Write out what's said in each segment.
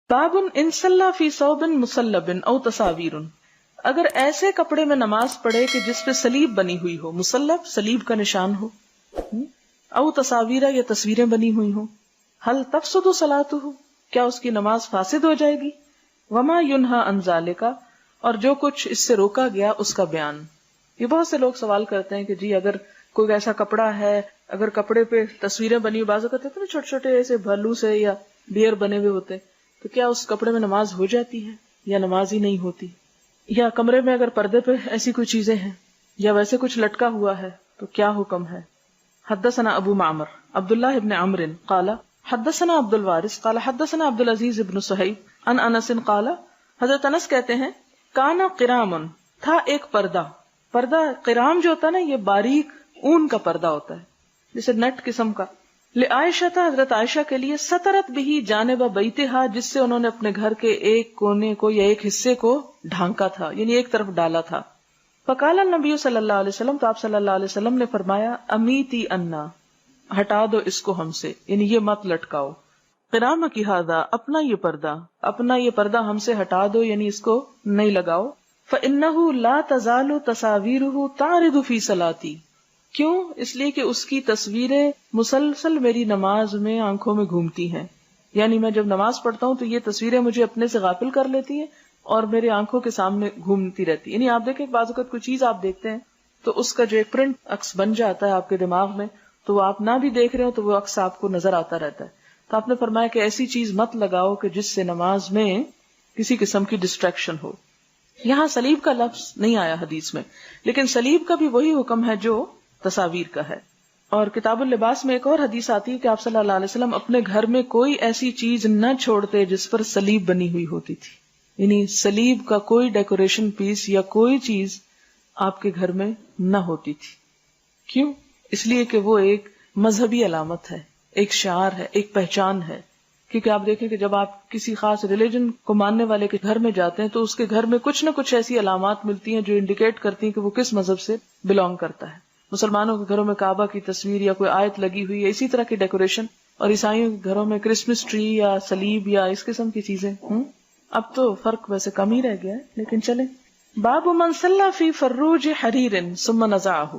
باب ان صلی فی ثوب مصلب او تصاویر، اگر ایسے کپڑے میں نماز پڑھے کہ جس پہ صلیب بنی ہوئی ہو، مصلب صلیب کا نشان ہو، او تصاویر یا تصویریں بنی ہوئی ہوں، حل تفسد صلاتہ، کیا اس کی نماز فاسد ہو جائے گی؟ وما ینہا عن ذالک، اور جو کچھ اس سے روکا گیا اس کا بیان۔ یہ بہت سے لوگ سوال کرتے ہیں کہ جی اگر کوئی ایسا کپڑا ہے، اگر کپڑے پہ تصویریں بنی ہوئی، بعض اوقات ہوتے ہیں نا چھوٹے چھوٹے ایسے بھلو سے یا ڈیر بنے ہوئے ہوتے، تو کیا اس کپڑے میں نماز ہو جاتی ہے یا نماز ہی نہیں ہوتی؟ یا کمرے میں اگر پردے پہ ایسی کوئی چیزیں ہیں یا ویسے کچھ لٹکا ہوا ہے تو کیا حکم ہے؟ حدثنا ابو معمر عبداللہ ابن عمرو قال حدثنا عبد الوارث قال حدثنا عبد العزیز ابن صہیب عن انس قال، حضرت انس کہتے ہیں کانا قرام، تھا ایک پردہ۔ پردہ قرام جو ہوتا ہے نا، یہ باریک اون کا پردہ ہوتا ہے جیسے نیٹ قسم کا۔ لعائشہ تھا، حضرت عائشہ کے لیے، سترت بھی جانب بیتہا، جس سے انہوں نے اپنے گھر کے ایک کونے کو یا ایک حصے کو ڈھانکا تھا، یعنی ایک طرف ڈالا تھا۔ فقال النبی صلی اللہ علیہ وسلم، تو آپ صلی اللہ علیہ وسلم نے فرمایا امیتی انا، ہٹا دو اس کو ہم سے، یعنی یہ مت لٹکاؤ۔ قرام کی ہذا، اپنا یہ پردہ ہم سے ہٹا دو، یعنی اس کو نہیں لگاؤ۔ فإنہ لا تزال تصاویرہ تعرض فی صلاتی، کیوں؟ اس لیے کہ اس کی تصویریں مسلسل میری نماز میں آنکھوں میں گھومتی ہیں، یعنی میں جب نماز پڑھتا ہوں تو یہ تصویریں مجھے اپنے سے غافل کر لیتی ہیں اور میرے آنکھوں کے سامنے گھومتی رہتی۔ یعنی آپ دیکھیں بعض اوقات کوئی چیز آپ دیکھتے ہیں تو اس کا جو ایک پرنٹ عکس بن جاتا ہے آپ کے دماغ میں، تو وہ آپ نہ بھی دیکھ رہے ہو تو وہ عکس آپ کو نظر آتا رہتا ہے۔ تو آپ نے فرمایا کہ ایسی چیز مت لگاؤ کہ جس سے نماز میں کسی قسم کی ڈسٹریکشن ہو۔ یہاں صلیب کا لفظ نہیں آیا حدیث میں، لیکن صلیب کا بھی وہی حکم ہے جو تصاویر کا ہے۔ اور کتاب اللباس میں ایک اور حدیث آتی ہے کہ آپ صلی اللہ علیہ وسلم اپنے گھر میں کوئی ایسی چیز نہ چھوڑتے جس پر صلیب بنی ہوئی ہوتی تھی، یعنی صلیب کا کوئی ڈیکوریشن پیس یا کوئی چیز آپ کے گھر میں نہ ہوتی تھی۔ کیوں؟ اس لیے کہ وہ ایک مذہبی علامت ہے، ایک شعار ہے، ایک پہچان ہے۔ کیونکہ آپ دیکھیں کہ جب آپ کسی خاص ریلیجن کو ماننے والے کے گھر میں جاتے ہیں تو اس کے گھر میں کچھ نہ کچھ ایسی علامات ملتی ہیں جو انڈیکیٹ کرتی ہیں کہ وہ کس مذہب سے بلونگ کرتا ہے۔ مسلمانوں کے گھروں میں کعبہ کی تصویر یا کوئی آیت لگی ہوئی ہے، اسی طرح کی ڈیکوریشن، اور عیسائیوں کے گھروں میں کرسمس ٹری یا صلیب یا اس قسم کی چیزیں۔ اب تو فرق ویسے کم ہی رہ گیا ہے، لیکن چلیں۔ باب من صلی فی فروج حریر ثم نزعہ،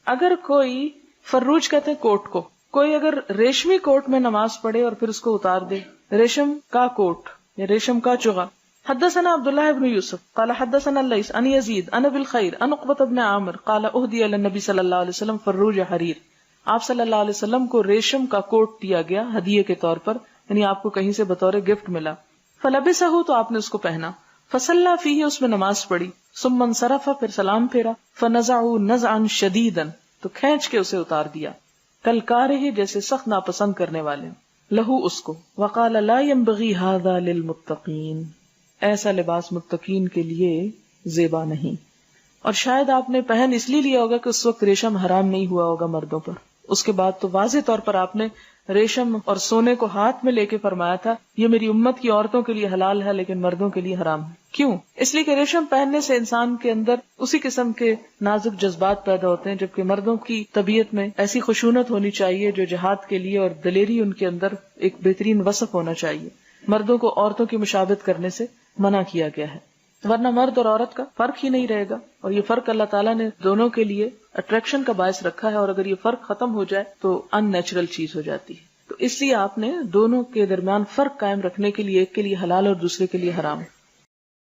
اگر کوئی، فروج کہتے ہیں کوٹ کو، کوئی اگر ریشمی کوٹ میں نماز پڑھے اور پھر اس کو اتار دے، ریشم کا کوٹ یا ریشم کا چغا۔ حدثنا عبداللہ بن یوسف قال حدثنا اللیث عن یزید عن ابی الخیر عن عقبۃ بن عامر قال اہدی الی النبی صلی اللہ علیہ وسلم فروج حریر، آپ صلی اللہ علیہ وسلم کو ریشم کا کوٹ دیا گیا ہدیے کے طور پر، یعنی آپ کو کہیں سے بطور گفٹ ملا۔ فلبسہ، تو آپ نے اس کو پہنا، فصلی فیہ، اس میں نماز پڑھی، ثم انصرف، پھر سلام پھیرا، فنزعوا نزعا شدیدا، تو کھینچ کے اسے اتار دیا، کالکارہ، جیسے سخت ناپسند کرنے والے، لہو، اس کو، وقال لا ينبغي هذا للمتقین، ایسا لباس متقین کے لیے زیبا نہیں۔ اور شاید آپ نے پہن اس لیے لیا ہوگا کہ اس وقت ریشم حرام نہیں ہوا ہوگا مردوں پر، اس کے بعد تو واضح طور پر آپ نے ریشم اور سونے کو ہاتھ میں لے کے فرمایا تھا یہ میری امت کی عورتوں کے لیے حلال ہے لیکن مردوں کے لیے حرام ہے۔ کیوں؟ اس لیے کہ ریشم پہننے سے انسان کے اندر اسی قسم کے نازک جذبات پیدا ہوتے ہیں، جبکہ مردوں کی طبیعت میں ایسی خشونت ہونی چاہیے جو جہاد کے لیے، اور دلیری ان کے اندر ایک بہترین وصف ہونا چاہیے۔ مردوں کو عورتوں کی مشابہت کرنے سے منع کیا گیا ہے، ورنہ مرد اور عورت کا فرق ہی نہیں رہے گا، اور یہ فرق اللہ تعالیٰ نے دونوں کے لیے اٹریکشن کا باعث رکھا ہے، اور اگر یہ فرق ختم ہو جائے تو ان نیچرل چیز ہو جاتی ہے۔ تو اس لیے آپ نے دونوں کے درمیان فرق قائم رکھنے کے لیے ایک کے لیے حلال اور دوسرے کے لیے حرام